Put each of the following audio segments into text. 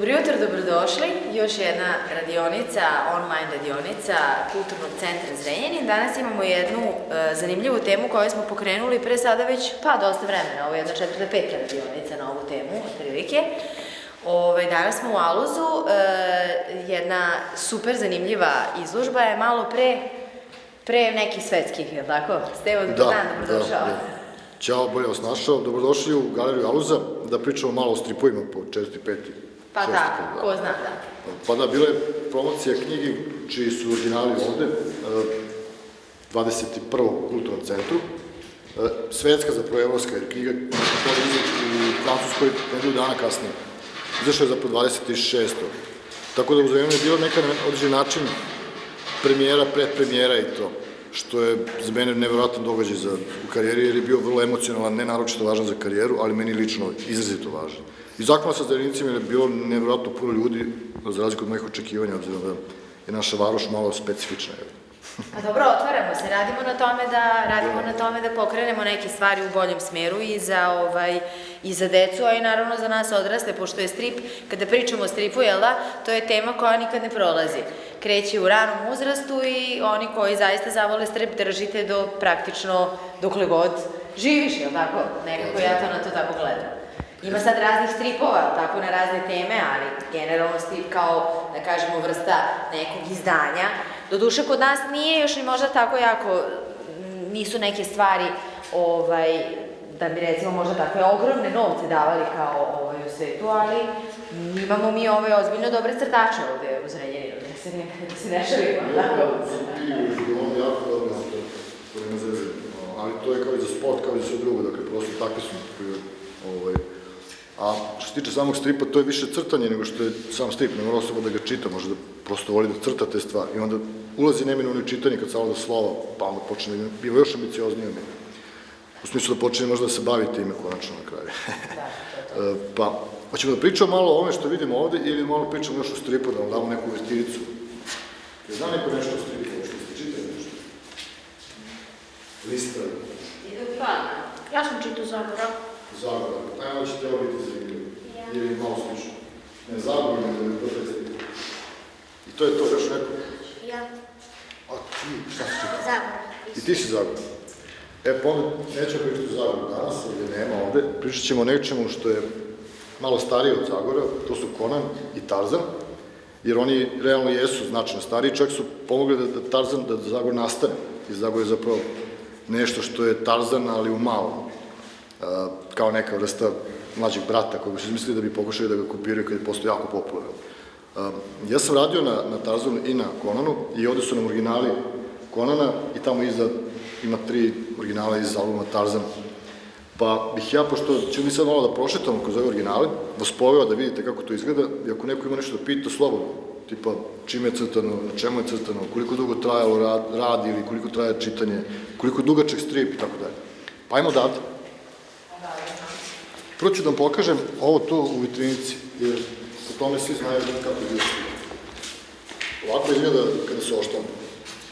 Dobro jutro, dobrodošli. Još jedna radionica, online radionica Kulturnog centra Zrenjanin. Danas imamo jednu zanimljivu temu koju smo pokrenuli pre sada već dosta vremena. Ovo je jedna 4-5 radionica na ovu temu, otprilike. Danas smo u Aluzu. Jedna super zanimljiva izložba je malo pre nekih svetskih, je li tako? Stevo, dobar dan, dobrodošao. Ćao, bolje vas našao. Dobrodošli u galeriju Aluza da pričamo malo o stripovima po 4-5. Pa tako, ko zna, da. Pa da, bila je promocija knjigi čiji su originali ovde, 21. kulturnom centru. Svetska, zapravo evropska, jer knjiga u Francuskoj nedelju dana kasnije. Izašla je zapravo 26. Tako da u Zrenjaninu je bilo neka određen način premijera, predpremijera i to, što je za mene nevjerojatan događaj u karijeri, jer je bio vrlo emocionalan, ne naročito važan za karijeru, ali meni lično izrazito važan. I zahvalno sa Zrenjanicima je bilo nevjerojatno puno ljudi, za razliku od mojih očekivanja, obzirom da je naša varoš malo specifična. Pa dobro, otvaramo se, radimo na tome da pokrenemo neke stvari u boljem smeru i za decu, a i naravno za nas odrasle, pošto je strip, kada pričamo o stripu, jel da, to je tema koja nikad ne prolazi. Kreće u ranom uzrastu i oni koji zaista zavole strip držite do praktično dokle god živiš, jel tako? Nekako ja to na to tako gledam. Ima sad raznih stripova, tako na razne teme, ali generalno strip kao, da kažemo, vrsta nekog izdanja. Doduše, kod nas nije još ni možda tako jako, nisu neke stvari, da bi recimo možda takve ogromne novce davali kao u svetu, ali imamo mi ozbiljno dobre crtače ovde u Zrenjaninu, da se ne šalimo, tako? On je jako dobro autor, to nema zeze, ali to je kao i za sport, kao i za sve drugo, dakle, prosto takve su prirode. A što se tiče samog stripa, to je više crtanje nego što je sam strip, ne mora osoba da ga čita, može da prosto voli da crta te stvari. I onda ulazi neminovno čitanje kad savlada slova, pa onda počne da biva još ambicioznije. U smislu da počne možda da se bavi time konačno na kraju. Pa, hoćemo da pričamo malo o ovome što vidimo ovde ili malo pričamo još o stripu, da vam damo neku vestiricu. Zna neko nešto o stripu, što ste čitali nešto? Lista? Ja sam čitao Zagora. Zagora, najmano će teo biti zanimljivo, ili malo slično. Ne, Zagora ne da je prvi strip. I to je to, još neko? Ja. A ti, šta si čitao? Zagora. I ti si Zagora. Pa onda nećemo pričati o Zagoru danas, ovdje nema ovde. Pričat ćemo o nečemu što je malo starije od Zagora, to su Conan i Tarzan, jer oni realno jesu značajno stariji, čak su pomogli da Zagor nastane. I Zagor je zapravo nešto što je Tarzan, ali u malom. Kao neka vrsta mlađeg brata koji bi se izmislili da bi pokušali da ga kopiraju kad je postao jako popularan. Ja sam radio na Tarzanu i na Conanu i ovde su nam originali Conana i tamo iza ima 3 originala iz albuma Tarzan. Pa bih ja, pošto ćemo mi sad malo da prošetamo kroz ove originale, vas poveo da vidite kako to izgleda i ako neko ima nešto da pita, slobodno, tipa čime je crtano, na čemu je crtano, koliko dugo trajalo rad ili koliko traje čitanje, koliko dugačak strip i tako dalje. Pa ajmo odavde. Prvo ću da vam pokažem ovo tu u vitrinici, jer po tome svi znaju kako je bio strip. Ovako izgleda kada se oštampa.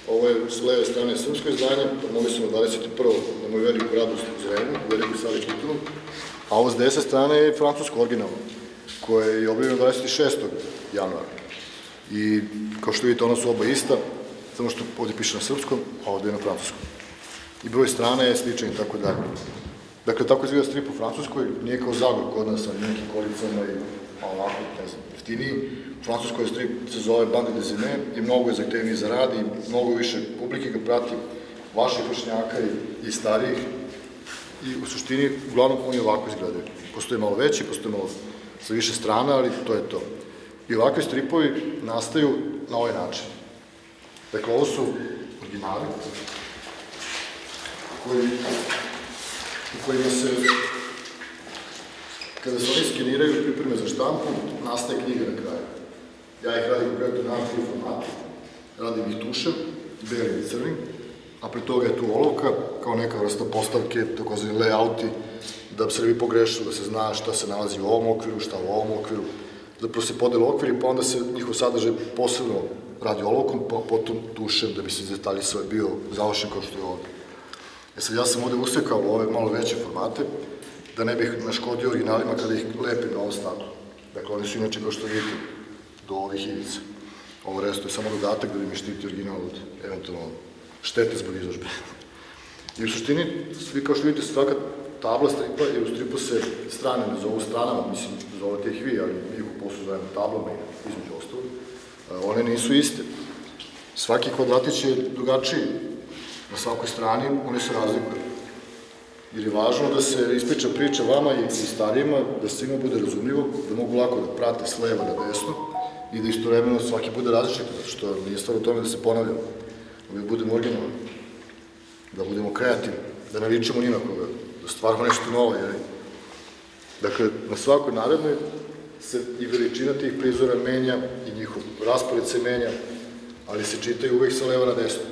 Ovo je s leve strane srpsko izdanje, mogli smo 21. na moju veliku radost u Zrenjaninu, u velikoj sali kulturu, a ovo s desne strane je francusko originalno, koje je objavljeno 26. januara. I kao što vidite, ona su oba ista, samo što ovdje piše na srpskom, a ovdje je na francuskom. I broj strana je sličan i tako dalje. Dakle, tako izgleda strip u Francuskoj, nije kao Zagor kod nas, ali nekim kolicama i ovako, ne znam, jeftiniji. U Francuskoj strip se zove Bande dessinée i mnogo je zahtevniji za rad i mnogo više publike ga prati, vaših vršnjaka i starijih. I u suštini, uglavnom, oni ovako izgledaju. Postoje malo veći, postoje malo sa više strana, ali to je to. I ovakvi stripovi nastaju na ovaj način. Dakle, ovo su originali u kojima se, kada se oni skeniraju i pripreme za štampu, nastaje knjiga na kraju. Ja ih radim konkretno na 3 formata, radim ih tušem, belim i crnim, a pre toga je tu olovka, kao neka vrsta postavke, takozvani layouti, da se ne bi pogrešilo, da se zna šta se nalazi u ovom okviru, šta u ovom okviru, zapravo se podele okviri, pa onda se njihov sadržaj posebno radi olovkom, pa potom tušem, da bi se detalji sve bio završen kao što je ovdje. Sad, ja sam ovde usekao ove malo veće formate, da ne bih naškodio originalima kada ih lepim na ovom statu. Dakle, oni su inače, kao što vidite, do ovih ivica. Ovo resto je samo dodatak da bi mi štiti original od eventualno štete zbog izložbe. I u suštini, svi kao što vidite, svaka tabla stripa, jer u stripu se strane ne zovu stranama, mislim, zovete ih vi, ali mi ih u poslu zovemo tablama i između ostalog, one nisu iste. Svaki kvadratić je drugačiji na svakoj strani, one se razlikuju. Jer je važno da se ispriča priča vama i starijima, da svima bude razumljivo, da mogu lako da prate s leva na desno i da istovremeno svaki bude različit, zato što nije stvar u tome da se ponavljamo, da budemo originalni, da budemo kreativni, da ne ličimo ni na koga, da stvaramo nešto novo. Dakle, na svakoj narednoj se i veličina tih prizora menja i njihov raspored se menja, ali se čitaju uvek sa leva na desno.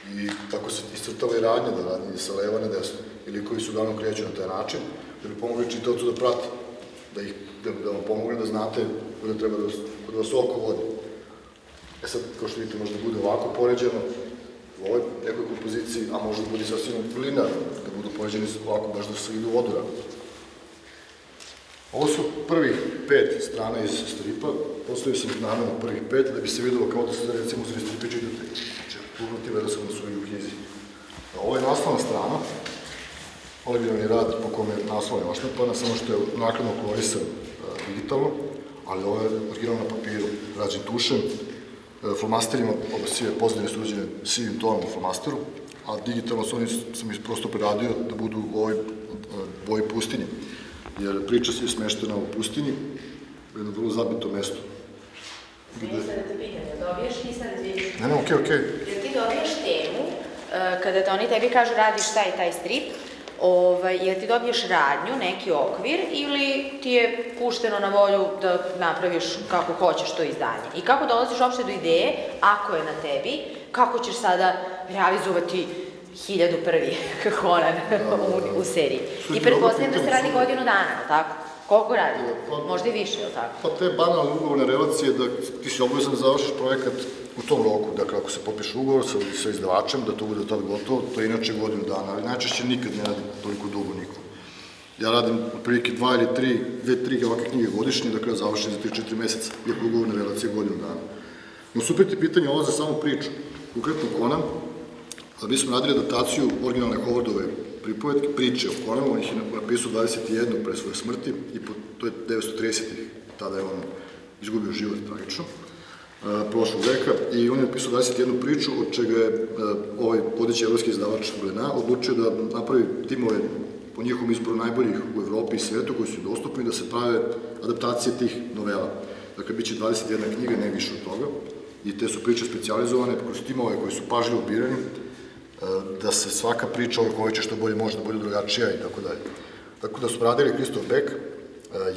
I tako se iscrtava i radnja da radnje sa leva na desno. Ili koji su uglavnom kreću na taj način, da bi pomogli čitaocu da prati, da vam pomogne da znate kuda treba da vas oko vodi. Sad, kao što vidite, možda bude ovako poređeno u ovoj nekoj kompoziciji, a možda bude sasvim linearno, da budu poređeni ovako baš da se idu u vodoravno. Ovo su prvih 5 strana iz stripa, postavio sam ih namerno prvih 5 da bi se videlo kao da se recimo uzeli stripe čitate. Znači, pogledajte da sam na svoju knjizi. Ovo je naslovna strana, originalni rad po kome je naslovna oštampana, samo što je nakladno kolorisan digitalno, ali ovo je originalno na papiru, rađen tušem, flomasterima, oba sive pozadine su urađene sivim tonom u flomasteru, a digitalno sam ih prosto preradio da budu u ovoj boji pustinje. Jer priča se je smeštena u pustinji, u jednom vrlo zabitom mestu. Nije sad da te pitam, jel dobiješ ti sad izvijek? Ne, okej. Jel ti dobiješ temu, kada oni tebi kažu radiš taj strip, jel ti dobiješ radnju, neki okvir, ili ti je pušteno na volju da napraviš kako hoćeš to izdanje? I kako dolaziš uopšte do ideje, ako je na tebi, kako ćeš sada realizovati 1001. Conan u seriji? I pretpostavljam da se radi godinu dana, je li tako? Koliko radi? Možda i više, je li tako? Pa te banalne ugovorne relacije da ti si obavezan da završiš projekat u tom roku. Dakle, ako se potpiše ugovor sa izdavačem, da to bude tad gotovo, to je inače godinu dana, ali najčešće nikad ne radim toliko dugo niko. Ja radim otprilike 2 ili 3 ovakve knjige godišnje, dakle ja završim za 3-4 meseca, iako ugovorne relacije godinu dana. No, super ti pitanje ovo za samu priču. Konkretno Conan, da bismo radili adaptaciju originalne Howardove pripovetke, priče o Conanu, on ih je napisao 21 pre svoje smrti i to je 930-ih, tada je on izgubio život tragično, prošlog veka, i on je napisao 21 priču, od čega je ovaj vodeći evropski izdavač Glenat odlučio da napravi timove po njihovom izboru najboljih u Evropi i svetu koji su dostupni da se prave adaptacije tih novela. Dakle, bit će 21 knjiga, ne više od toga, i te su priče specijalizovane kroz timove koji su pažljivo birani, da se svaka priča ove koje će što bolje može da bude drugačija i tako dalje. Tako da su radili Christoph Beck,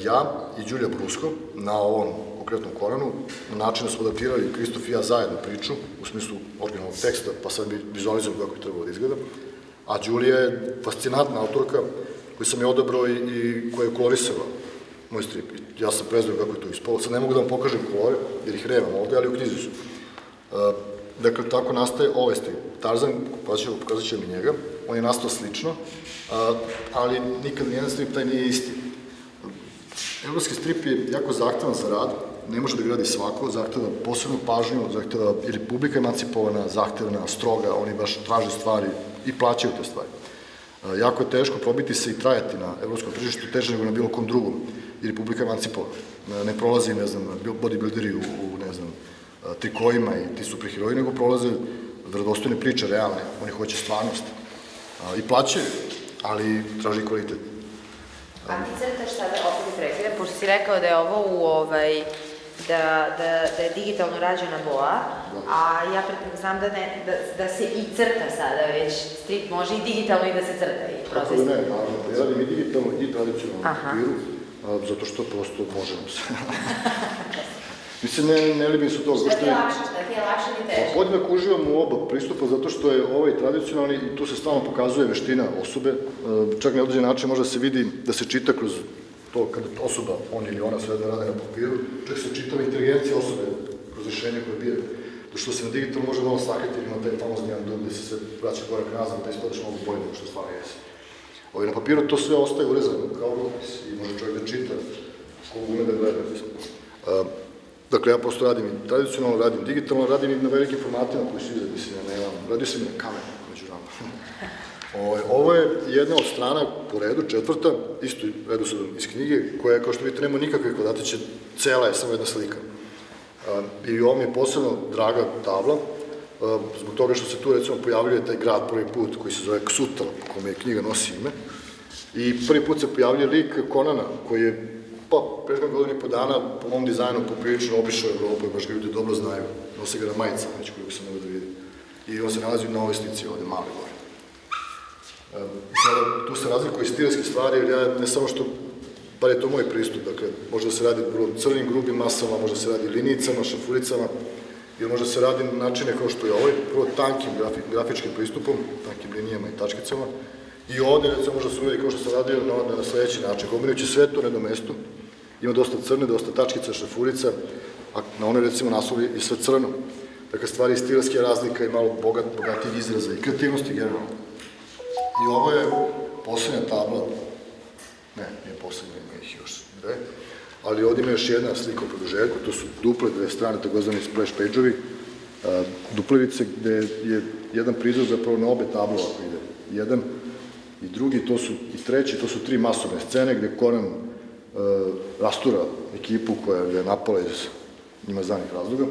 ja i Đulija Brusko na ovom konkretnom Conanu, na način da smo adaptirali Christoph i ja zajedno priču, u smislu originalnog teksta, pa sad vizualizujemo kako je trebalo da izgleda. A Đulija je fascinantna autorka koju sam je odabrao i koja je kolorisala moj strip. Ja sam prezvao kako je to ispalo. Sad ne mogu da vam pokažem kolore, jer ih nemam ovde, ali u knjizi su. Dakle, tako nastaje ovaj strip. Tarzan, pokazat će mi njega, on je nastao slično, ali nikad nijedan strip taj nije isti. Evropski strip je jako zahtevan za rad, ne može da ga radi svako, zahteva posebnu pažnju, zahteva i republika emancipovana, zahtevna, stroga, oni baš traže stvari i plaćaju te stvari. Jako je teško probiti se i trajati na evropskom tržištu, teže nego na bilo kom drugom, i republika emancipovana. Ne prolazi, ne znam, bodybuilderi u ne znam, trikojima i ti superheroji, nego prolaze verodostojne priče, realne, oni hoće stvarnost. I plaćaju, ali traži kvalitet. A ti crtaš sada, opet prekidam, pošto si rekao da je ovo da je digitalno rađena boja, a ja znam da se i crta sada već, strip može i digitalno i da se crta i proces. Kako da ne, naravno, ja radim i digitalno i tradicionalno papiru, zato što prosto možemo se. Mislim, ne libim se toga. Šta ti je lakše ili teže? Podjednako uživam u oba pristupa, zato što je ovaj tradicionalni i tu se stalno pokazuje veština osobe. Čak na određen način može da se vidi, da se čita kroz to kada osoba, on ili ona, sve da rade na papiru, čak se čitava inteligencija osobe kroz rešenje koje bije. To što se na digitalno može malo sakriti, ima taj famozni jedan dub gde se sve vraća gore k nazad, da ispadaš mnogo bolje nego što stvarno jesi. Na papiru to sve ostaje urezano kao rukopis i može čovjek da čita ko ume da gleda. Dakle, ja prosto radim i tradicionalno, radim digitalno, radim i na velikim formatima koji su iza, mislim, ja nemam, radio sam i na kameru među nama. Ovo je jedna od strana po redu, četvrta, isto redu sad iz knjige, koja, kao što vidite, nema nikakve kvadratiće, cela je samo jedna slika. I ovo mi je posebno draga tabla, zbog toga što se tu, recimo, pojavljuje taj grad prvi put, koji se zove Ksutal, kome je knjiga nosi ime, i prvi put se pojavljuje lik Konana, koji je, prethodno godinu i po dana, po mom dizajnu, poprilično obišao Evropu, i baš ga ljudi dobro znaju, nose ga na majica, već koliko sam mogu da vidim. I on se nalazi na ovoj slici ovde, male gore. Sada, tu se razlikuje i stilske stvari, jer ja ne samo što, bar je to moj pristup, dakle, možda se radi vrlo crnim, grubim masama, možda se radi linijicama, šafuricama, ili možda se radi na načine kao što je ovaj, vrlo tankim grafičkim pristupom, tankim linijama i tačkicama, i ovde, recimo, možda se uvedi kao što sam radio na sledeći način, kombinujući sve to na jednom mestu, ima dosta crne, dosta tačkica, šafurica, a na one, recimo, naslovi i sve crno. Dakle, stvari stilske razlika i malo bogatijih izraza i kreativnosti generalno. I ovo je poslednja tabla, ne, nije poslednja, ima ih još dve, ali ovdje ima još jedna slika u produžetku, to su duple dve strane, takozvani splash page-ovi, duplivice, gde je jedan prizor zapravo na obe table ako ide. Jedan i drugi, i treći, to su tri masovne scene, gde Conan rastura ekipu koja je napala iz njima znanih razloga,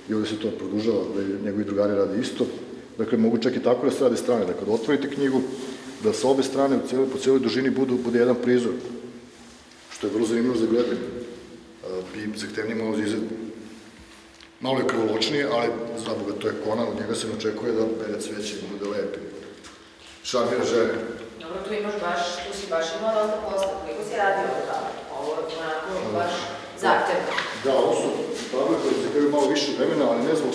i ovde se to produžava, da njegovi drugari rade isto. Dakle, mogu čak i tako da se rade strane, da kada otvorite knjigu, da sa obe strane po cijeloj dužini bude jedan prizor, što je vrlo zanimljivo za gledanje i zahtevnije malo za izgled. Malo je krvoločnije, ali za Boga, to je Conan, od njega se ne očekuje da bere cveće i bude lepi. Šarmira žene. Dobro, tu si baš imao dosta posla, koliko si radio ovo je onako baš zahtevno. Da, ovo su table koje zahtevaju malo više vremena, ali ne zbog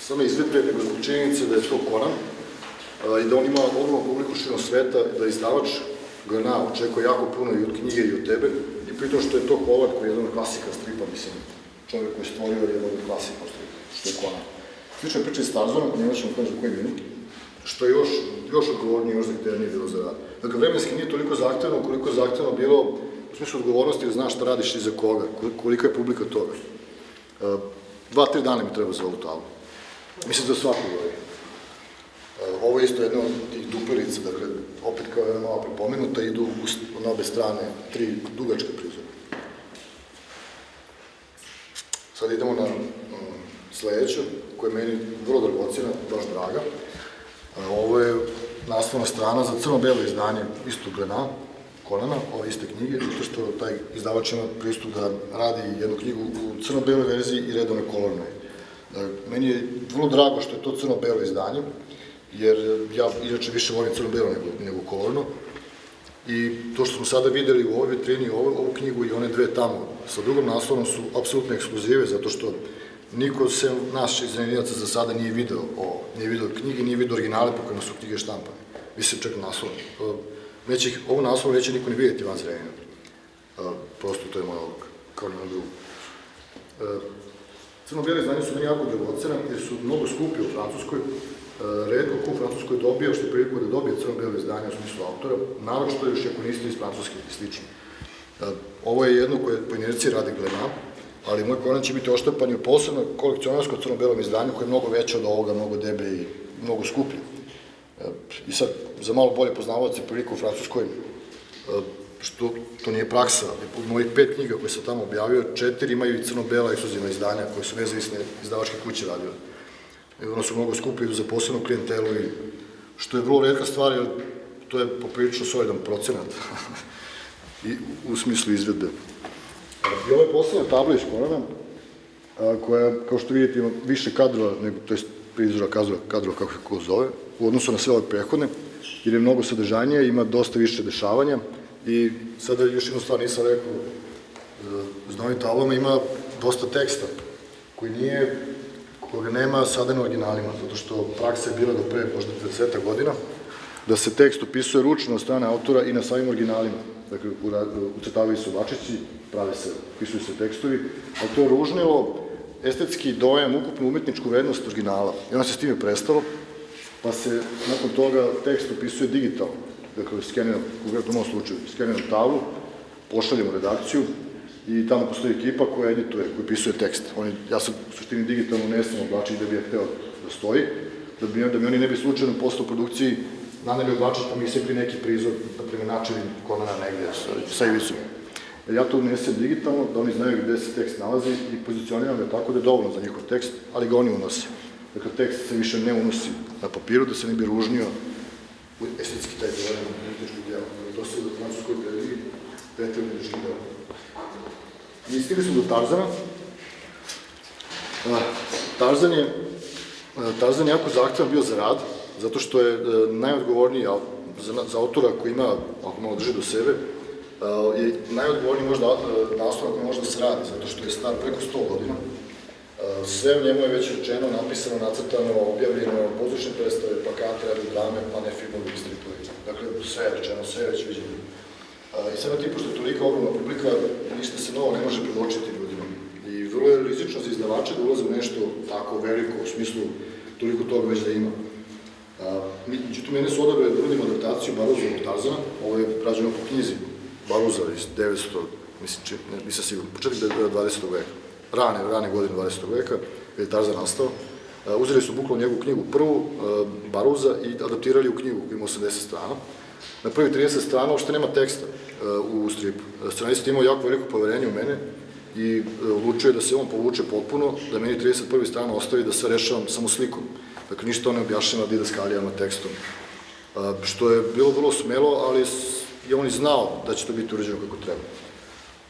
same izvedbe, nego zbog činjenice da je to Conan i da on ima ogromnu publiku širom sveta, da izdavač Glenar očekuje jako puno i od knjige i od tebe, i pritom što je to Howard koji je jedan od klasika stripa, mislim, čovjek koji je stvorio jedan od klasika stripa, što je Conan. Slično je priča iz Tarzanom, njima ćemo kažem za koji minut, što je još odgovornije, još zahtevnije bilo za rad. Dakle, vremenski nije toliko zahtevno, koliko je zahtevno bilo u smislu odgovornosti da znaš šta radiš i za koga, kolika je publika toga. 2-3 dana mi treba za ovu tablu. Mislim da svakog ovaj. Ovo je isto jedna od tih duplerica, dakle, opet kao jedna malo prepomenuta, idu na obe strane 3 dugačke prizora. Sad idemo na sledeću, koja je meni vrlo dragocena, baš draga. Ovo je naslovna strana za crno-belo izdanje isto Glenar, Conana, ove iste knjige, zato što taj izdavač ima pristup da radi jednu knjigu u crno-beloj verziji i redovne kolornoj. Meni je vrlo drago što je to crno-belo izdanje, jer ja inače više volim crno-belo nego kolorno. I to što smo sada videli u ovoj vitrini, ovu knjigu i one dve tamo sa drugom naslovom su apsolutno ekskluzive, zato što niko sem nas iznajmljivaca za sada nije video knjige, nije video originale po kojima su knjige štampane. Vi se čekam naslovom. Ovu naslovu neće niko ni vidjeti van Zrenjanina. Prosto to je moja odluka, kao ni na drugu. Crno-bele izdanje su meni jako dragocena, jer su mnogo skupi u Francuskoj. Retko ko u Francuskoj dobija, što je priliku da dobije crno-belo izdanje u smislu autora, naročito još ako niste iz Francuske i slično. Ovo je jedno koje po inerciji radi Glenar, ali moj Conan će biti oštapan i u posebno kolekcionarsko crno-belom izdanju koje je mnogo veće od ovoga, mnogo deblje i mnogo skuplje. I sad, za malo bolje poznavaoce priliku u Francuskoj, što to nije praksa, od mojih 5 knjiga koje sam tamo objavio, 4 imaju i crno-bela ekskluzivna izdanja koje su nezavisne izdavačke kuće radile. Ono su mnogo skuplje, idu za posebnu klijentelu, što je vrlo redka stvar, jer to je poprilično solidan procenat u smislu izvedbe. I ovo je poslednja tabla iz Conana, koja, kao što vidite, ima više kadrova, to je prizora kadrova, kako se ko zove, u odnosu na sve ove prehodne, jer je mnogo sadržajnija, ima dosta više dešavanja. I sada još jednu stvar nisam rekao, s novim tablama ima dosta teksta, koga nema sada na originalima, zato što praksa je bila do pre možda 20 godina, da se tekst upisuje ručno od strane autora i na samim originalima. Dakle, ucrtavaju se ovačići, upisuju se tekstovi, ali to je ružnilo estetski dojam, ukupnu umetničku vrednost originala. I onda se s time prestalo, pa se nakon toga tekst upisuje digitalno. Dakle, skeniram, u mom slučaju, skeniram tablu, pošaljemo redakciju i tamo postoji ekipa koja edituje, koja pisuje tekst. Ja sam u suštini digitalno nesam oblačih da bih hteo da stoji, da mi oni ne bi slučajno posle u produkciji naneli oblačih pa mi isekli neki prizor, na primjer načeli Konana negde sa ivicom. Ja to unesem digitalno, da oni znaju gde se tekst nalazi i pozicioniram ga tako da je dovoljno za njihov tekst, ali ga oni unose. Dakle, tekst se više ne unosi na papiru, da se ne bi ružnio u estetski taj dojam umetničkog dela. To se u francuskoj predligi pretio umetnički dela. I stigli smo do Tarzana. Tarzan je jako zahtevan bio za rad, zato što je najodgovorniji za autora koji ima, ako malo drži do sebe, je najodgovorniji možda naslov koji može da se radi, zato što je star preko 100 godina. Sve u njemu je već rečeno, napisano, nacrtano, objavljeno, pozorišne predstave, plakate, radio drame, pa ne filmovi i stripovi. Dakle, sve je rečeno, sve je već viđeno. I sada ti, pošto je tolika ogromna publika, ništa se novo ne može predočiti ljudima. I vrlo je rizično za izdavače da ulaze u nešto tako veliko, u smislu toliko toga već da ima. Međutim, mene su odabre da uradimo adaptaciju Baruzovog Tarzana, ovo je rađeno po knjizi Baruza iz 900, nisam sigurno, početak 20. veka, rane godine 20. veka, kada je Tarzan nastao. Uzeli su bukvalno njegovu knjigu prvu, Baruza, i adaptirali u knjigu koja ima 80 strana. Na prvi 30 strana uopšte nema teksta u stripu. Scenarist je imao jako veliko poverenje u mene i odlučio je da se on povuče potpuno, da meni 31. strana ostavi da se rešavam samo slikom. Dakle, ništa ne objašnjava didaskalijama tekstom. Što je bilo vrlo smelo, ali je on i znao da će to biti urađeno kako treba.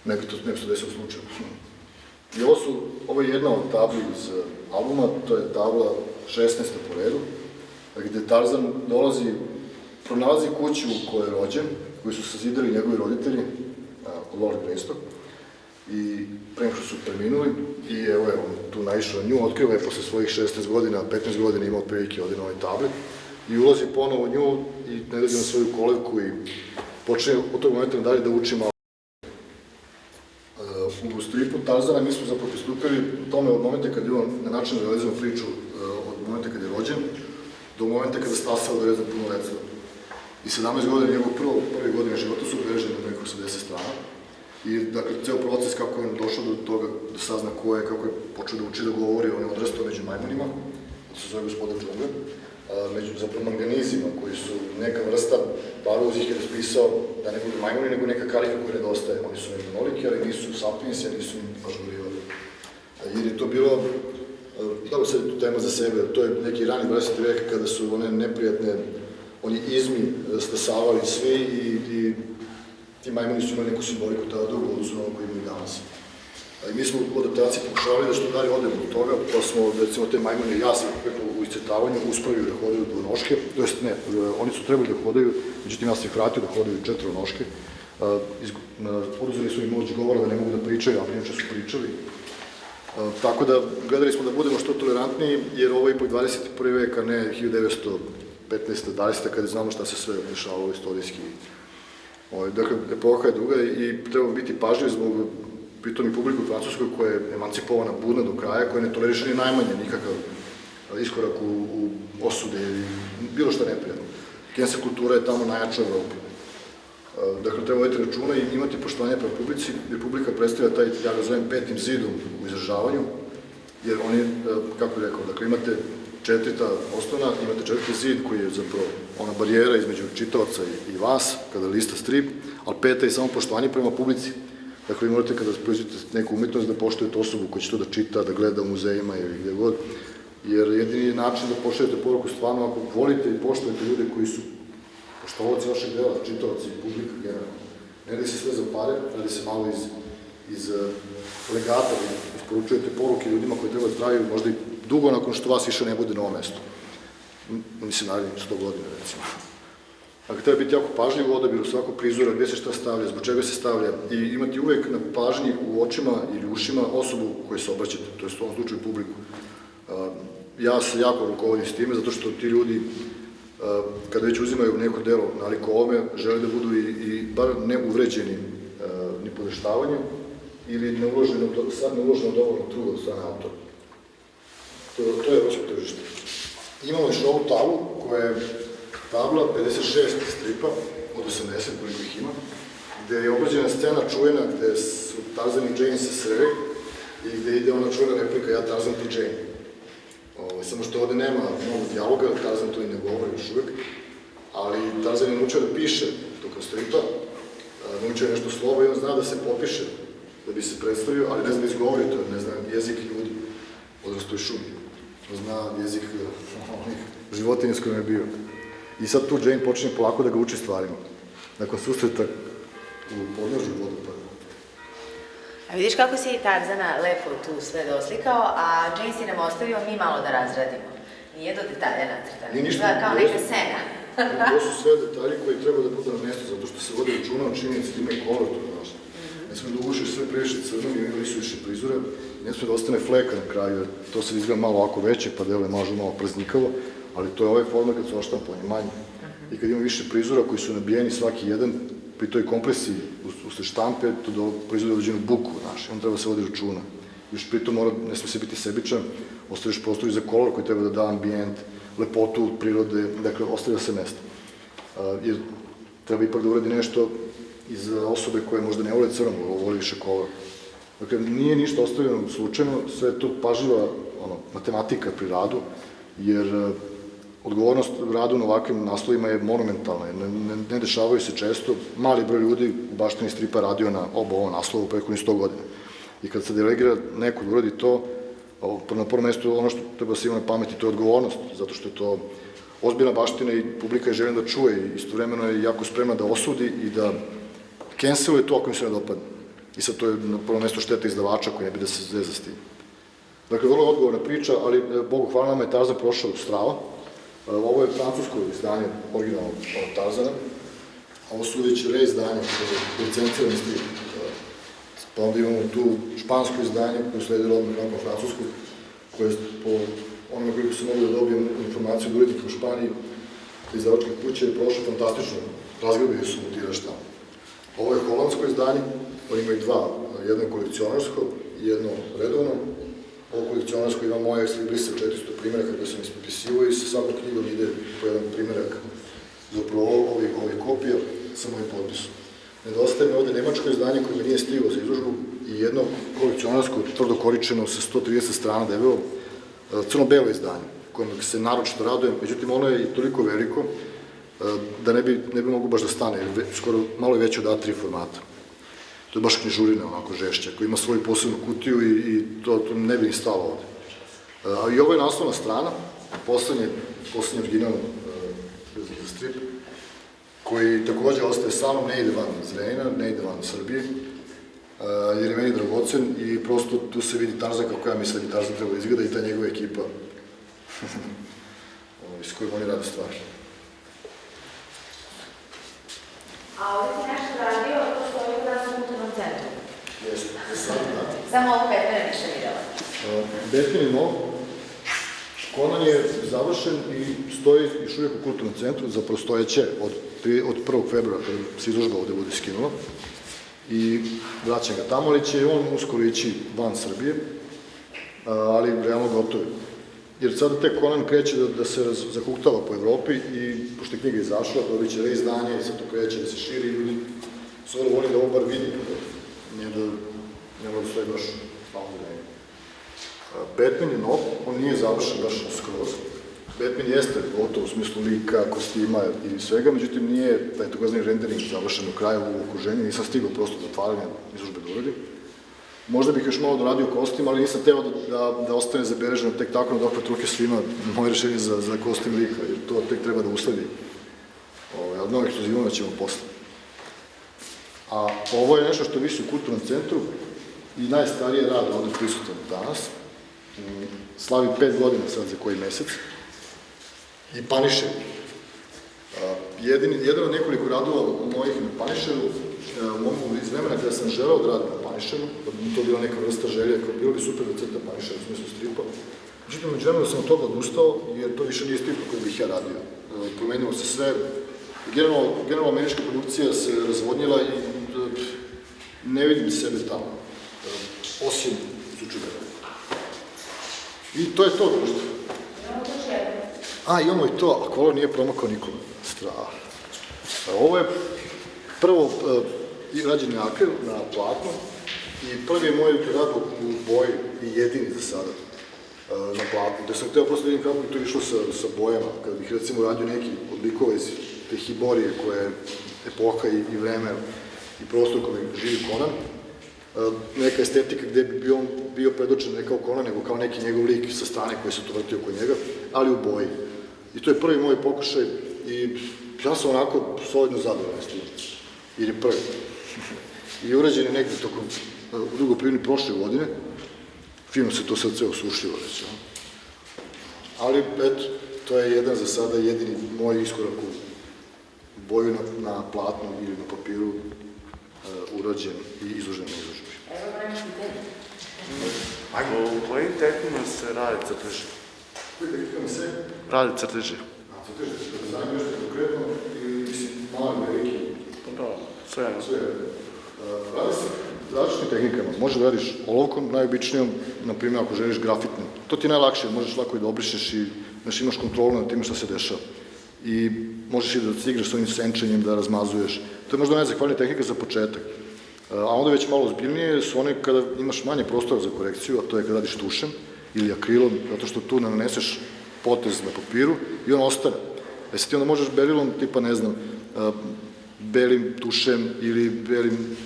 Ne bi se desilo slučajno. I ovo je jedna od tabli iz albuma, to je tabla 16. po redu, gde Tarzan pronalazi kuću u kojoj je rođen, koju su sazidali njegovi roditelji, Lord Greystock, i pre nego što su preminuli, i evo je on tu naišao na nju, otkriva je posle svojih 16 godina, 15 godina imao prilike ovde na ovoj tabli, i ulazi ponovo u nju i ne dođe na svoju kolevku i počne od tog momenta dalje da uči malo. U stripu Tarzana mi smo zapravo pristupili tome od momenta kada je on na način realizovao priču, od momenta kada je rođen, do momenta kada je stasao da je rezan punoletstvo. I 17 godina njegov prve godine života su obeležene na nekog 80 strana. I, dakle, ceo proces kako je on došao do toga, da sazna ko je, kako je počeo da uči da govori, on je odrastao među majmunima, to se zove Gospoda džungle, zapravo manganizima, koji su neka vrsta, Baruz ih je raspisao da ne budu majmuni, nego neka karika koja nedostaje. Oni su nemonoliki, ali nisu sapiensi, ali nisu baš gorila. Jer je to bilo, dobro sad je tu tema za sebe, to je neki rani 20. vek kada su one neprijatne, oni izmi stasavali svi i ti majmuni su imali neku simboliku tada drugu odnosno ono koji imaju danas. I mi smo u adaptaciji pokušavali da što dalje odemo od toga, pa smo, recimo, te majmune, ja sam u iscrtavanju uspravio da hodaju dvonoške, to jest ne, oni su trebali da hodaju, međutim ja sam ih vratio da hodaju četvronoške. Oduzeli su im moć govora da ne mogu da pričaju, ali inače su pričali. Tako da, gledali smo da budemo što tolerantniji, jer ovo je ipak 21. veka, ne 1915. 20. kada znamo šta se sve dešavalo istorijski. Dakle, epoha je druga i treba biti pažljiv zbog pritom i publiku u Francuskoj koja je emancipovana, budna do kraja, koja ne toleriše ni najmanje nikakav iskorak u osude ili bilo šta neprijatno. Cancel kultura je tamo najjača u Evropi. Dakle, treba voditi računa i imati poštovanje prema publici, jer publika predstavlja taj, ja ga zovem, petim zidom u izražavanju, jer oni, kako bih rekao, dakle, imate četvrta osnovna, imate četvrti zid koji je zapravo ona barijera između čitavaca i vas, kada lista strip, ali peta je samo poštovanje prema publici. Dakle, vi morate kada proizvodite neku umetnost da poštujete osobu koja će to da čita, da gleda u muzejima ili gde god, jer jedini način da pošaljete poruku stvarno ako volite i poštujete ljude koji su poštovaoci vašeg dela, čitavaci i publika generalno. Ne radi se sve za pare, radi se malo iz legata, da isporučujete poruke ljudima koji treba da traju možda i dugo nakon što vas više ne bude na ovom mestu. Mislim, naravno, 100 godina, recimo. Dakle, treba biti jako pažljiv u odabiru svakog prizora, gde se šta stavlja, zbog čega se stavlja i imati uvek na pažnji u očima ili ušima osobu koju se obraćate, to je u ovom slučaju publiku. Ja se jako rukovodim s time, zato što ti ljudi, kada već uzimaju neko delo naliko ovome, žele da budu i bar ne uvređeni ni podeštavanjem ili ne uloženo dovoljno truda od strane autora. To je evropsko tržište. Imamo još ovu tablu koja je tabla 56 stripa od 80 koliko ih ima, gde je obrađena scena čuvena, gde su Tarzan i Jane se sreli i gde ide ona čuvena replika ja Tarzan ti Jane. Samo što ovde nema mnogo dijaloga, Tarzan to i ne govori još uvek, ali Tarzan je naučio da piše to kroz stripa, naučio je nešto slovo i on zna da se popiše da bi se predstavio, ali ne zna da izgovori to, ne zna jezik ljudi, odrastoj šumi. On zna jezik onih životinja s kojima je bio. I sad tu Jane počinje polako da ga uči stvarima. Nakon susreta u podnožju vodopada. A vidiš kako si Tarzana lepo tu sve doslikao, a Jane si nam ostavio mi malo da razradimo. Nije do detalja nacrtano. Nije ništa. Kao neka scena. To su sve detalji koji treba da budu na mestu, zato što se vodi računa o činjenici da ima i kolor, to je važno. Ne smije da ugušiš sve previše crno i imali su više prizore, ne smije da ostane fleka na kraju, jer to se izgleda malo ovako veće, pa deluje malo praznikavo, ali to je ovaj format kad se oštampa, on je manji. I kad ima više prizora koji su nabijeni svaki jedan, pri toj kompresiji usled štampe, to proizvode određenu buku, znaš, on treba se vodi računa. Još pritom ne smije se biti sebičan, ostaviš prostor i za kolor koji treba da da ambijent, lepotu prirode, dakle, ostavlja se mesto. Jer treba ipak da uradi nešto iz osobe koje možda ne vole crno, voli više kolor. Dakle, nije ništa ostavljeno slučajno, sve je to pažljiva matematika pri radu, jer odgovornost radu na ovakvim naslovima je monumentalna, ne dešavaju se često. Mali broj ljudi u baštini stripa radio na ovom naslovu preko 100 godina. I kad se delegira neko da uradi to, na prvom mestu ono što treba se ima na pameti, to je odgovornost, zato što je to ozbiljna baština i publika je željena da čuje i istovremeno je jako spremna da osudi i da canceluje to ako im se ne dopadne. I sad to je na prvom mestu šteta izdavača koji ne bi da se zeza s tim. Dakle, vrlo odgovorna priča, ali Bogu hvala nama je Tarzan prošao u Strava. Ovo je francusko izdanje originalnog Tarzana, a ovo su već reizdanje, licencirani strip. Pa onda imamo tu špansko izdanje koje sledilo odmah nakon francusku, koje po onome koliko se mogu da dobijem informaciju od urednika u Španiji, izdavačke kuće je prošlo fantastično, razgrabili su mu tiraž tamo. Ovo je holandsko izdanje, oni imaju dva, jedno je kolekcionarsko i jedno redovno. Ovo kolekcionarsko ima moje ekslibrise 400 primjeraka koje sam ispopisivao i sa svakom knjigom ide po jedan primjerak zapravo ovih kopija sa mojim potpisom. Nedostaje mi ovde nemačko izdanje koje mi nije stiglo za izložbu i jedno kolekcionarsko, tvrdo koričeno sa 130 strana debelo, crno-belo izdanje, kojem se naročito radujem, međutim ono je i toliko veliko da ne bi mogu baš da stane, jer skoro malo je veće od A3 formata. To je baš knjižurina, onako žešća, koja ima svoju posebnu kutiju i to ne bi ni stalo ovde. A i ovo je naslovna strana, poslednji original za strip, koji takođe ostaje sa mnom, ne ide van Zrenjanina, ne ide van Srbije, jer je meni dragocen i prosto tu se vidi Tarzan kako ja mislim da Tarzan treba izgleda i ta njegova ekipa s kojom oni rade stvari. A ovdje si nešto radio, to stoji u nas u kulturnom centru. Jeste, sad da. Samo ovo Batmana više videla. Batman je nov. Conan je završen i stoji još uvijek u kulturnom centru, zapravo stojeće od 1. februara, kada se izložba ovde bude skinula. I vraćam ga tamo, ali će on uskoro ići van Srbije, ali realno gotov je. Jer sada tek Conan kreće da se zahuktava po Evropi i pošto je knjiga izašla, dobit će reizdanje i sad to kreće da se širi i ljudi su vrlo voli da ovo bar vidi, ne mora da stoji baš malo vreme. Batman je nov, on nije završen baš skroz. Batman jeste gotov u smislu lika, kostima i svega, međutim nije taj takozvani rendering završen u kraju u okruženju, nisam stigao prosto do otvaranja izložbe da uradim. Možda bih još malo doradio kostim, ali nisam teo da ostane zabeleženo tek tako na dohvat ruke svima moje rešenje za kostim lika, jer to tek treba da usledi. Od novih ekskluzivona ćemo posle. A ovo je nešto što visi u kulturnom centru i najstariji rad ovde prisutan danas. Slavi 5 godina sad za koji mesec. I Punisher. Jedan od nekoliko radova mojih na Punisheru, iz vremena kada sam želeo da radim na Punisheru, to je bila neka vrsta želje, bilo bi super da crta Punisher u smislu stripa. Međutim, među vremena sam od toga odustao, jer to više nije strip koji bih ja radio. Promenilo se sve. Generalno američka produkcija se razvodnjila i ne vidim sebe tamo, osim Zučugara. I to je to društvo. Imamo i to, a kolor nije promakao nikome. Strava. Ovo je prvo i rađen je akril na platnu i prvi je moj rad u boji i jedini za sada na platnu, gde sam hteo prosto vidim kako bi to išlo sa bojama, kada bih recimo radio neki od likova iz te Hiborije koja je epoha i vreme i prostor kome živi Conan, neka estetika gde bi bio predočen ne kao Conan, nego kao neki njegov lik sa strane koji se to vrti oko njega, ali u boji. I to je prvi moj pokušaj i ja sam onako solidno zadovoljan s tim, jer je prvi. I urađen je negde tokom u drugoj polovini prošle godine, fino se to sad sve osušilo već. Ali, eto, to je jedan za sada jedini moj iskorak u boju na platnu ili na papiru urađen i izložen na izložbi. Evo vremenski teden. U kojim tehnikama se radi crteži? Koji tehnikama se? Radi crteži. Crteži, da znam nešto konkretno ili mislim mali, veliki? Da, sve jedno. Sve jedno. Radi se različitim tehnikama. Možeš da radiš olovkom, najobičnijom, na primjer ako želiš grafitnom. To ti je najlakše, možeš lako i da obrišeš i imaš kontrolu nad time šta se dešava. I možeš i da se igraš s onim senčenjem, da razmazuješ. To je možda najzahvalnija tehnika za početak. A onda već malo ozbiljnije su one kada imaš manje prostora za korekciju, a to je kada radiš tušem ili akrilom, zato što tu naneseš potez na papiru i on ostane. Sad ti onda možeš belilom, tipa ne znam, belim tušem ili belim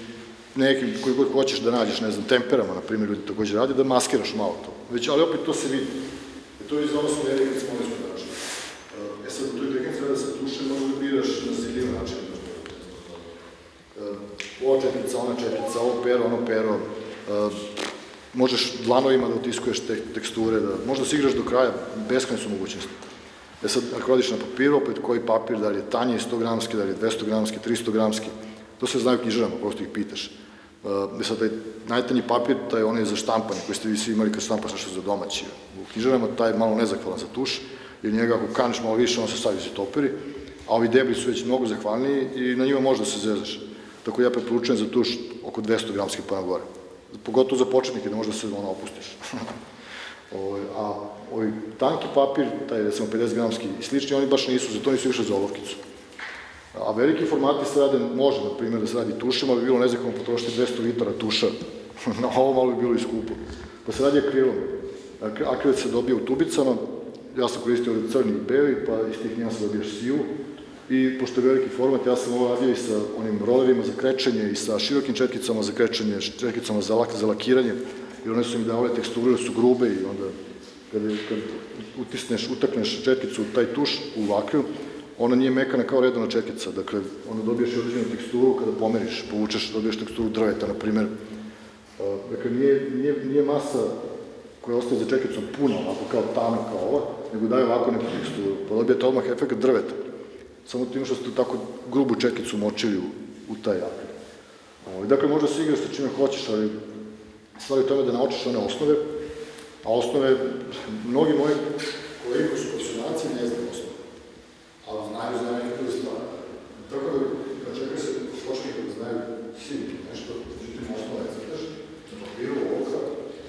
nekim koji god hoćeš da nađeš, ne znam, temperama, na primjer, ljudi takođe radi, da maskiraš malo to. Ali opet to se vidi. To je iz ono smeri kad smo nešto način. Sad u toj tehnici rada sa tušem možeš da biraš na ziljiv način. Ova četnica, ona četnica, ovo pero, ono pero. Možeš dlanovima da utiskuješ teksture, možda se igraš do kraja, beskrajne su mogućnosti. Sad, ako radiš na papiru, opet koji papir, da li je tanje 100 gramski, da li je 200 gramski, 300 gramski, to se znaju knjižarama, prosto ih pitaš. Sad, taj najtanji papir, taj onaj za štampanje, koji ste vi svi imali kad štampaš nešto za domaći. U knjižarama taj je malo nezahvalan za tuš, jer njega ako kaneš malo više, on se stavi se topiri, a ovi debli su već mnogo zahvalniji i na njima može da se zezaš. Tako ja preporučujem za tuš oko 200 gramskih pa na gore. Pogotovo za početnike, da možda se ono opustiš. A ovi tanki papir, taj recimo 50 gramski i slični, oni baš nisu, za to nisu više za olovkicu. A veliki formati se rade, može, na primjer, da se radi tušem, ali bi bilo nezahvalno potrošiti 200 litara tuša. Na ovo malo bi bilo i skupo. Pa se radi akrilom. Akril se dobija u tubicama, ja sam koristio ovdje crni i beli, pa iz tih nijasa dobijaš sivu. I pošto je veliki format, ja sam ovo radio i sa onim rolerima za krečenje i sa širokim četkicama za krečenje, četkicama za lakiranje, jer one su mi davale teksturu, su grube i onda kad utakneš četkicu u taj tuš u akril, ona nije mekana kao redovna četkica, dakle, onda dobiješ i određenu teksturu kada pomeriš, povučeš, dobiješ teksturu drveta, na primjer. Dakle, nije masa koja ostaje za četkicom puna, ovako kao tamna kao ova, nego daje ovako neku teksturu, pa dobijete odmah efekt drveta. Samo tim što ste tako grubu četkicu močili u taj akril. Dakle, možda se igraš sa čime hoćeš, ali stvari u tome da naučiš one osnove, a osnove, mnogi moji kolegi koji su profesionalci ne znaju osnove, ali znaju nekakve stvari. Tako da, kad čekaj se počnika da znaju sigurno nešto, međutim osnova je crtaš, na papiru, ovoga,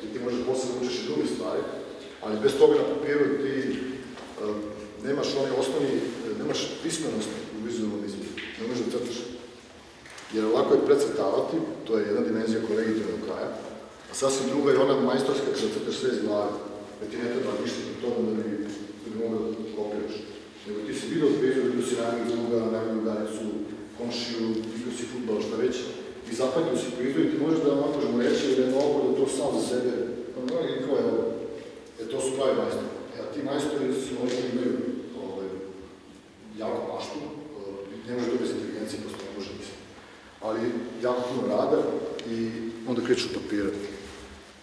i ti možda posle učiš i druge stvari, ali bez toga na papiru ti nemaš onaj osnovni, nemaš pismenost u vizualnom izgledu, ne možeš da crtaš. Jer lako je precrtavati, to je jedna dimenzija koja je legitimna do kraja, a sasvim druga je ona majstorska kada crtaš sve iz glave, da ti ne treba ništa pri tomu da bi mogao da kopiraš. Nego ti si vidio zvezdu, vidio si najbolju druga, najbolju garicu, komšiju, vidio si futbal, šta već, i zapadnio si po izgledu i ti možeš da vam možemo reći da je mnogo da to sam za sebe, i ko je ovo, to su pravi majstori. A ti majstori su oni koji imaju jako maštu, ne može to bez inteligencije, prosto ne može misliti. Ali jako puno rada i onda krećeš od papira.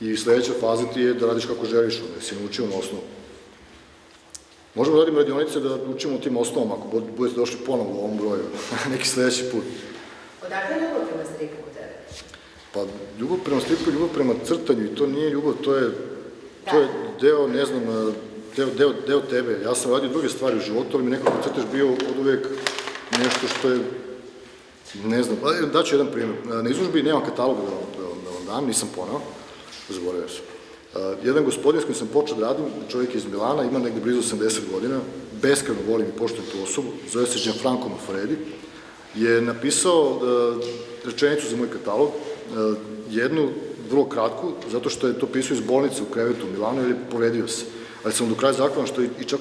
I sledeća faza ti je da radiš kako želiš, da si naučio na osnovu. Možemo da radimo radionice da učimo o tim osnovama, ako budete došli ponovo u ovom broju, neki sledeći put. Odakle je ljubav prema stripu kod tebe? Pa ljubav prema stripu je ljubav prema crtanju i to nije ljubav, to je deo, ne znam, deo tebe. Ja sam radio druge stvari u životu, ali mi nekako crtež bio od uvek nešto što je, ne znam, daću jedan primjer. Na izložbi nemam kataloga da vam dam, nisam ponao, zaboravio sam. Jedan gospodin s kojim sam počeo da radim, čovjek iz Milana, ima negde blizu 80 godina, beskrajno volim i poštujem tu osobu, zove se Gianfranco Manfredi je napisao rečenicu za moj katalog, jednu vrlo kratku, zato što je to pisao iz bolnice u krevetu u Milanu jer je povredio se. Ali sam do kraja zahvalan što je i čak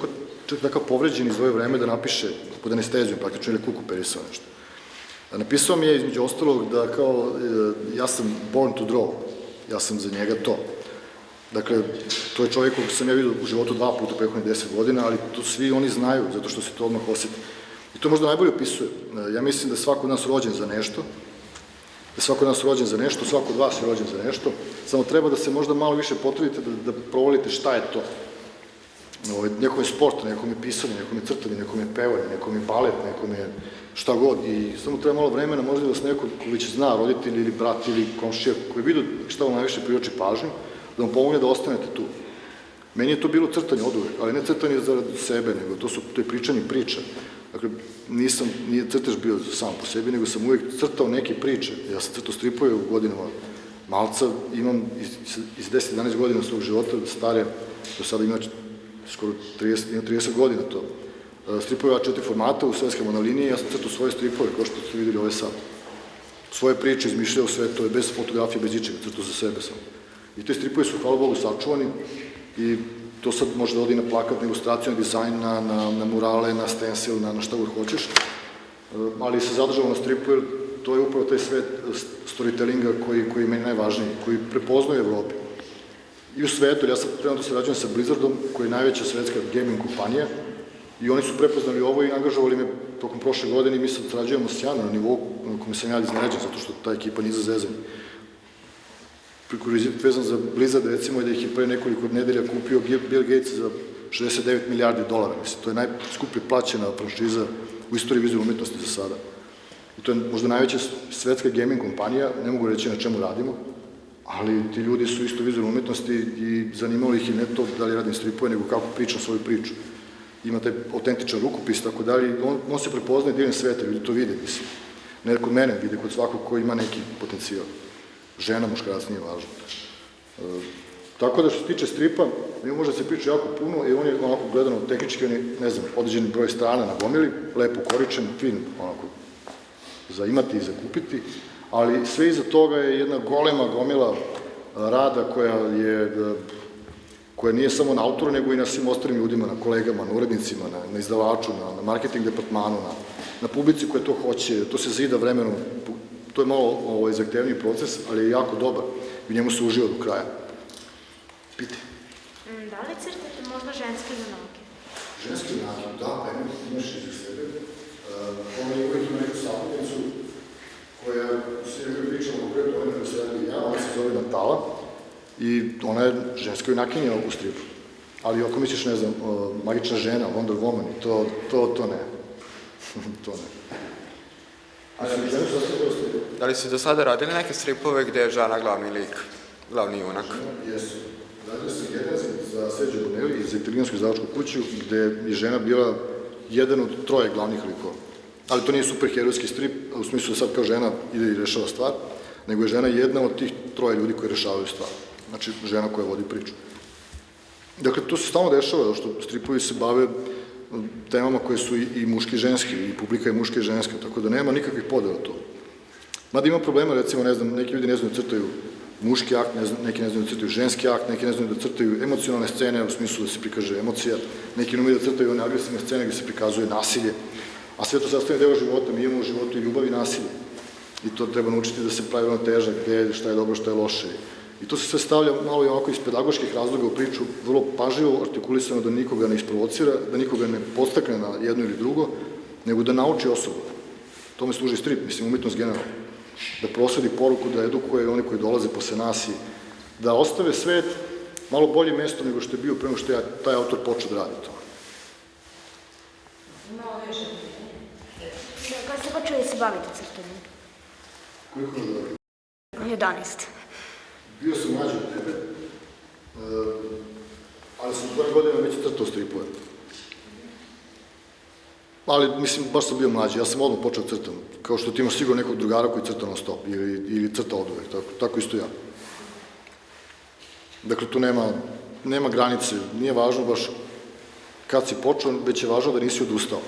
takav povređen izdvojio vreme da napiše pod anestezijom, praktično ili kuku perisao nešto. Napisao mi je između ostalog da kao, ja sam born to draw, ja sam za njega to. Dakle, to je čovjek kog sam ja vidio u životu 2 puta prethodnih 10 godina, ali to svi oni znaju, zato što se to odmah osjeti. I to možda najbolje opisuje. Ja mislim da je svako od nas rođen za nešto, svako od vas je rođen za nešto, samo treba da se možda malo više potrudite da provalite šta je to. Nekom je sport, nekom je pisanje, nekom je crtanje, nekom je pevanje, nekom je balet, nekom je šta god. I samo treba malo vremena, možda da vas neko ko već zna, roditelj ili brat ili komšija, koji vidio šta vam najviše prioči pažnju, da vam pomogne da ostanete tu. Meni je to bilo crtanje od uvek, ali ne crtanje zarad sebe, nego to je pričanje priča. Dakle, nije crtež bio sam po sebi, nego sam uvek crtao neke priče. Ja sam crtao stripove u godinama malca, imam iz 10-11 godina svog života, stare, do sada ima skoro 30 godina to. Stripove A4 formata u svetske monolinije, ja sam crtao svoje stripove, kao što ste videli ove sad. Svoje priče izmišljao sve, to je bez fotografije, bez ičega, crtao za sebe sam. I te stripove su, hvala Bogu, sačuvani i to sad može da odi na plakat, na ilustraciju, na dizajn, na murale, na stencil, na šta god hoćeš, ali se zadržava na stripu jer to je upravo taj svet storytellinga koji je meni najvažniji, koji prepoznaju Evropi. I u svetu, ja sad trenutno sarađujem sa Blizzardom, koji je najveća svetska gaming kompanija, i oni su prepoznali ovo i angažovali me tokom prošle godine i mi sad sarađujemo sjajno na nivou na kome sam ja iznenađen, zato što ta ekipa nije za zezanje. Kurizitet vezan za Blizzard, recimo, da ih je pre nekoliko nedelja kupio Bill Gates za $69 milijardi. Mislim, to je najskuplje plaćena franšiza u istoriji vizualne umetnosti za sada. I to je možda najveća svetska gaming kompanija, ne mogu reći na čemu radimo, ali ti ljudi su isto vizualne umetnosti i zanimalo ih i ne to da li radim stripove, nego kako pričam svoju priču. Ima taj autentičan rukopis, tako dalje, on se prepoznaje diljem sveta, ljudi to vide, mislim. Ne kod mene, vide kod svakog ko ima neki potencijal. Žena, muškarac, nije važno. Tako da što se tiče stripa, njemu može da se priča jako puno i on je onako gledano tehnički, on je, ne znam, određeni broj strana nagomili, lepo koričen, fin, onako, za imati i za kupiti, ali sve iza toga je jedna golema gomila rada koja nije samo na autoru, nego i na svim ostalim ljudima, na kolegama, na urednicima, na izdavaču, na marketing departmanu, na publici koja to hoće, to se zida vremenom. To je malo zahtevniji proces, ali je jako dobar. U njemu se uživa do kraja. Piti. Da li crtate možda ženske junake? Ženske junake, da, pa imaš iza sebe. Ona je uvijek ima neku sapunicu koja se uvijek pričala konkretno ovdje kada se radi ja, ona se zove Natala i ona je ženska junakinja u stripu. Ali ako misliš, ne znam, magična žena, Wonder Woman, to ne. To ne. Da li si do sada radili neke stripove gde je žena glavni lik, glavni junak? Jesu. Radio sam jedan za Sergio Bonelli za italijansku izdavačku kuću, gde je žena bila jedan od 3 glavnih likova. Ali to nije superherojski strip, u smislu da sad kao žena ide i rešava stvar, nego je žena jedna od tih 3 ljudi koji rešavaju stvar. Znači, žena koja vodi priču. Dakle, to se stalno dešava, zato što stripovi se bave temama koje su i muški i ženski, i publika je muška i ženska, tako da nema nikakvih podela to. Mada ima problema, recimo, ne znam, neki ljudi ne znaju da crtaju muški akt, neki ne znaju da crtaju ženski akt, neki ne znaju da crtaju emocionalne scene, u smislu da se prikaže emocija, neki ne umiju da crtaju one agresivne scene gde se prikazuje nasilje, a sve to sastavljeno deo života, mi imamo u životu i ljubav i nasilje. I to treba naučiti da se pravilno teža, šta je dobro, šta je loše. I to se sve stavlja malo i ovako iz pedagoških razloga u priču, vrlo pažljivo, artikulisano da nikoga ne isprovocira, da nikoga ne podstakne na jedno ili drugo, nego da nauči osobu. Tome služi strip, mislim, umetnost generalno. Da prosvedi poruku, da edukuje oni koji dolaze posle nas i da ostave svet malo bolje mesto nego što je bio prema što je taj autor počeo da radi to. Kada ste počeli da se bavite crtanjem? Koliko je da? 11. Bio sam mlađi od tebe, ali sam u tvojim godinama već crtao stripove. Ali, mislim, baš sam bio mlađi, ja sam odmah počeo crtam, kao što ti imaš sigurno nekog drugara koji crta non stop, ili crta od uvek, tako isto ja. Dakle, tu nema granice, nije važno baš kad si počeo, već je važno da nisi odustao.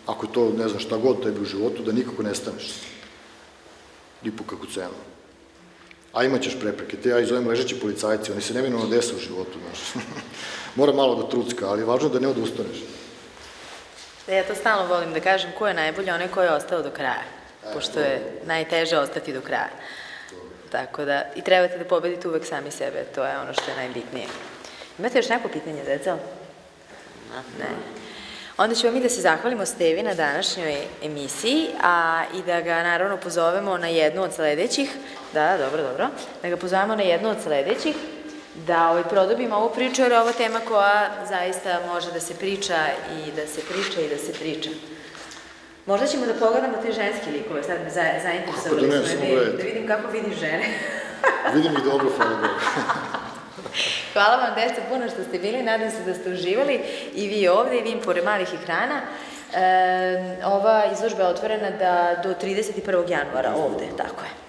ako je to, ne znam, šta god tebi u životu, da nikako ne staneš. Ni po kakvu cenu. A imaćeš prepreke. Te ja ih zovem ležeći policajci, oni se neminovno dese u životu, znaš. Mora malo da trucka, ali važno je da ne odustaneš. Ja to stalno volim da kažem, ko je najbolji, onaj ko je ostao do kraja, pošto je najteže ostati do kraja. Tako da, i trebate da pobedite uvek sami sebe, to je ono što je najbitnije. Imate još neko pitanje, deco? Ne. Onda ćemo mi da se zahvalimo Stevi na današnjoj emisiji, a i da ga naravno pozovemo na jednu od sledećih, da ga pozovemo na jednu od sledećih, da produbimo ovu priču, jer je ovo tema koja zaista može da se priča i da se priča i da se priča. Možda ćemo da pogledamo te ženske likove, sad me zainteresovali da vidim kako vidiš žene. Vidim ih dobro, hvala Bogu. Hvala vam, deca, puno što ste bili, nadam se da ste uživali i vi ovde i vi pored malih ekrana. Ova izložba je otvorena do 31. januara ovde, tako je.